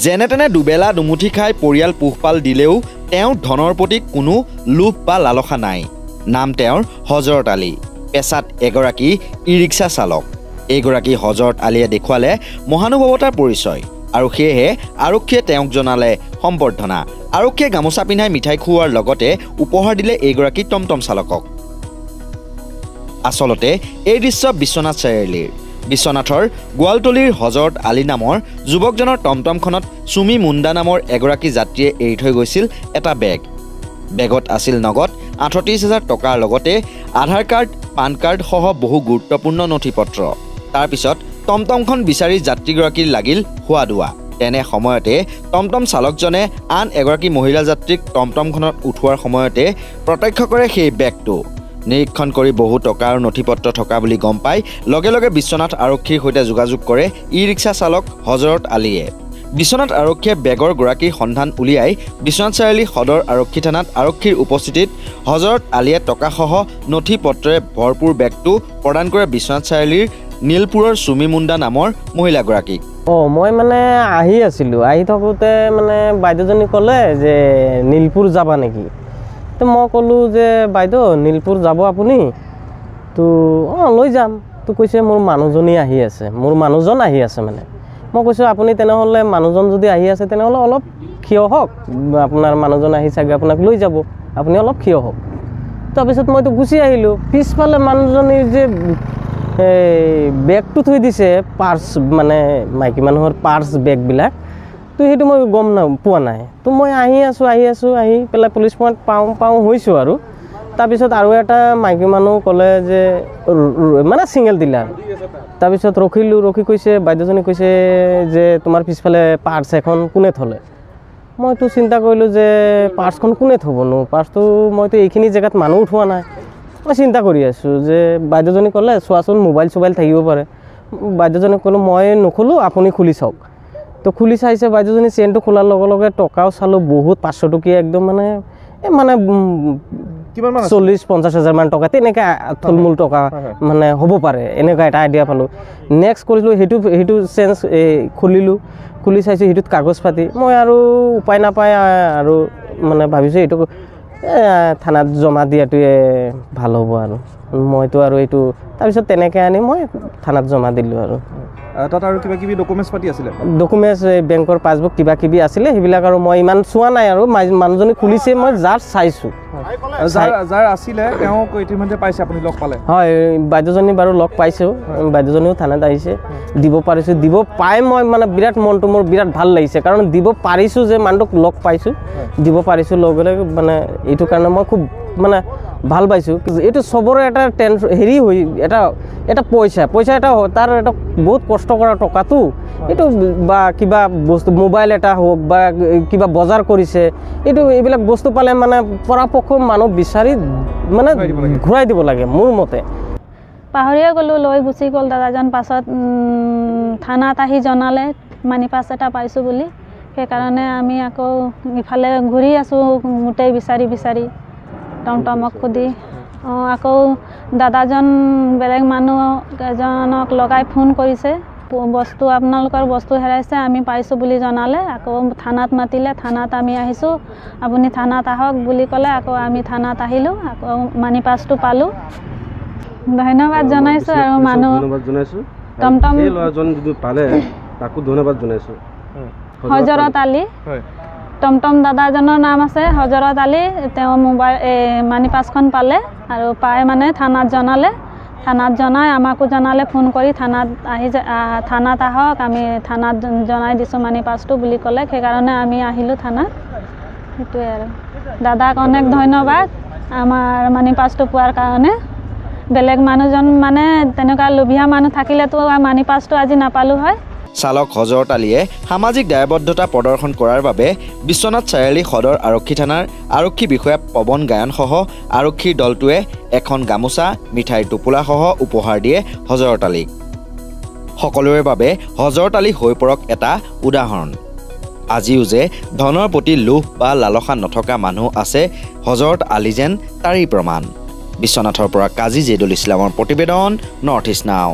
যেনে তেনে দুবেলা দুমুঠি খাই পৰিয়াল পোহপাল দিলেও তেওঁৰ ধনৰ প্ৰতি কোনো লোভ বা লালসা নাই। নাম তেওঁৰ হজৰত আলী, পেছাত এগৰাকী ই-ৰিক্সা চালক। এইগৰাকী হজৰত আলীয়ে দেখুৱালে মহানুভৱতাৰ পৰিচয় আৰু সেয়েহে আৰক্ষীয়ে তেওঁক জনালে সম্বৰ্ধনা। আৰক্ষীয়ে গামোচা পিন্ধাই মিঠাই খুওৱাৰ লগতে উপহাৰ দিলে এইগৰাকী টমটম চালকক। আচলতে এই দৃশ্য বিশ্বনাথ চাৰিআলিৰ। বিশ্বনাথৰ গোৱালতলীৰ হজৰত আলী নামৰ যুৱকজনৰ টমটমখনত চুমি মুণ্ডা নামৰ এগৰাকী যাত্ৰীয়ে এৰি থৈ গৈছিল এটা বেগ। বেগত আছিল নগদ ৩৮,০০০ টকাৰ লগতে আধাৰ কাৰ্ড, পান কাৰ্ড সহ বহু গুৰুত্বপূৰ্ণ নথি পত্ৰ। তাৰপিছত টমটমখন বিচাৰি যাত্ৰীগৰাকীৰ লাগিল হোৱা-দোৱা। তেনে সময়তে টমটম চালকজনে আন এগৰাকী মহিলা যাত্ৰীক টমটমখনত উঠোৱাৰ সময়তে প্ৰত্যক্ষ কৰে সেই বেগটো। নিৰীক্ষণ কৰি বহু টকা আৰু নথি পত্ৰ থকা বুলি গম পাই লগে লগে বিশ্বনাথ আৰক্ষীৰ সৈতে যোগাযোগ কৰে ই-ৰিক্সা চালক হজৰত আলীয়ে। বিশ্বনাথ আৰক্ষীয়ে বেগৰ গৰাকীৰ সন্ধান উলিয়াই বিশ্বনাথ চাৰিআলি সদৰ আৰক্ষী থানাত আৰক্ষীৰ উপস্থিতিত হজৰত আলীয়ে টকাসহ নথি পত্ৰৰে ভৰপূৰ বেগটো প্ৰদান কৰে বিশ্বনাথ চাৰিআলিৰ নীলপুৰৰ চুমি মুণ্ডা নামৰ মহিলাগৰাকীক। মই মানে আহি আছিলোঁ, আহি থাকোঁতে মানে বাইদেউজনী ক'লে যে নীলপুৰ যাবা নেকি? তো মই ক'লোঁ যে বাইদেউ নীলপুৰ যাব আপুনি? তো লৈ যাম। তো কৈছে মোৰ মানুহজনী আহি আছে, মোৰ মানুহজন আহি আছে মানে। মই কৈছোঁ আপুনি তেনেহ'লে মানুহজন যদি আহি আছে তেনেহ'লে অলপ থিয় হওক, আপোনাৰ মানুহজন আহি চাগে আপোনাক লৈ যাব, আপুনি অলপ থিয় হওক। তাৰপিছত মইতো গুচি আহিলোঁ। পিছফালে মানুহজনীৰ যে বেগটো থৈ দিছে, পাৰ্চ মানে মাইকী মানুহৰ পাৰ্চ বেগবিলাক, তো সেইটো মই গম পোৱা নাই। তো মই আহি পেলাই পুলিচ পইণ্ট পাওঁ হৈছোঁ আৰু। তাৰপিছত আৰু এটা মাইকী মানুহ ক'লে যে মানে ছিংগল ডিলাৰ। তাৰপিছত ৰখি কৈছে, বাইদেউজনী কৈছে যে তোমাৰ পিছফালে পাৰ্চ এখন কোনে থ'লে? মইতো চিন্তা কৰিলোঁ যে পাৰ্চখন কোনে থ'বনো, পাৰ্চটো মইতো এইখিনি জেগাত মানুহ উঠোৱা নাই। মই চিন্তা কৰি আছোঁ যে বাইদেউজনী ক'লে চোৱাচোন মোবাইল চোবাইল থাকিব পাৰে। বাইদেউজনী ক'লোঁ মই নোখোলোঁ, আপুনি খুলি চাওক। তো খুলি চাইছে বাইদেউজনী, চেইনটো খোলাৰ লগে লগে টকাও চালোঁ বহুত, 500 টকীয়া একদম মানে 40-50 হাজাৰ মান টকা তেনেকৈ থুলমূল টকা মানে হ'ব পাৰে, এনেকুৱা এটা আইডিয়া পালোঁ। নেক্সট কৰিলোঁ সেইটো চেঞ্জ খুলি চাইছোঁ সেইটোত কাগজ পাতি। মই আৰু উপায় নাপায় আৰু মানে ভাবিছোঁ এইটো থানাত জমা দিয়াটোৱে ভাল হ'ব আৰু মইতো আৰু এইটো তাৰপিছত তেনেকৈ আনি মই থানাত জমা দিলোঁ। আৰু তাত আৰু কিবা কিবি ডকুমেণ্টছ পাতি আছিলে, ডকুমেণ্টছ বেংকৰ পাছবুক কিবা কিবি আছিলে, সেইবিলাক আৰু মই ইমান চোৱা নাই আৰু মানুহজনী খুলিছে, মই জাষ্ট চাইছোঁ। যাৰ আছিলে তেওঁক ইতিমধ্যে পাইছে, আপুনি লগ পালে? হয়, বাইদেউজনী বাৰু লগ পাইছোঁ, বাইদেউজনীও থানাত আহিছে, দিব পাৰিছোঁ। দিব পাই মই মানে বিৰাট মনটো মোৰ বিৰাট ভাল লাগিছে, কাৰণ দিব পাৰিছোঁ যে মানুহটোক লগ পাইছোঁ, দিব পাৰিছোঁ লগে লগে, মানে এইটো কাৰণে মই খুব মানে ভাল পাইছোঁ। এইটো চবৰে এটা হেৰি হৈ এটা পইচা এটা তাৰ এটা বহুত কষ্ট কৰা টকাটো, এইটো বা কিবা বস্তু মোবাইল এটা হওক বা কিবা বজাৰ কৰিছে, এইবিলাক বস্তু পালে মানে পৰাপক্ষ মানুহ বিচাৰি মানে ঘূৰাই দিব লাগে মোৰ মতে। পাহৰিয়ে গ'লোঁ, লৈ গুচি গ'ল দাদাজন। পাছত থানাত আহি জনালে মানি পাছ এটা পাইছোঁ বুলি। সেইকাৰণে আমি আকৌ ইফালে ঘূৰি আছোঁ গোটেই বিচাৰি টমটমক সুধি। আকৌ দাদাজন বেলেগ মানুহ এজনক লগাই ফোন কৰিছে, আপোনালোকৰ বস্তু হেৰাইছে, আমি পাইছোঁ বুলি জনালে। আকৌ থানাত মাতিলে, থানাত আমি আহিছোঁ, আপুনি থানাত আহক বুলি ক'লে। আকৌ আমি থানাত আহিলোঁ, আকৌ মানি পাছটো পালোঁ। ধন্যবাদ জনাইছোঁ আৰু মানুহ টমটম হজৰত আলী, টমটম দাদাজনৰ নাম আছে হজৰত আলী। তেওঁ মোবাইল মানি পাছখন পালে আৰু পাই মানে থানাত জনালে, থানাত জনাই আমাকো জনালে ফোন কৰি, থানাত আহক, আমি থানাত জনাই দিছোঁ মানি পাছটো বুলি ক'লে। সেইকাৰণে আমি আহিলোঁ থানাত। সেইটোৱে আৰু দাদাক অনেক ধন্যবাদ আমাৰ মানি পাছটো পোৱাৰ কাৰণে। বেলেগ মানুহজন মানে তেনেকুৱা লোভীয়া মানুহ থাকিলেতো মানি পাছটো আজি নাপালোঁ হয়। চালক হজৰত আলীয়ে সামাজিক দায়বদ্ধতা প্ৰদৰ্শন কৰাৰ বাবে বিশ্বনাথ চাৰিআলি সদৰ আৰক্ষী থানাৰ আৰক্ষী বিষয়া পৱন গায়নসহ আৰক্ষীৰ দলটোৱে এখন গামোচা, মিঠাইৰ টোপোলাসহ উপহাৰ দিয়ে হজৰত আলীক। সকলোৰে বাবে হজৰত আলী হৈ পৰক এটা উদাহৰণ। আজিও যে ধনৰ প্ৰতি লোভ বা লালসা নথকা মানুহ আছে, হজৰত আলী যেন তাৰেই প্ৰমাণ। বিশ্বনাথৰ পৰা কাজী জেদুল ইছলামৰ প্ৰতিবেদন, নৰ্থ ইষ্ট নাও।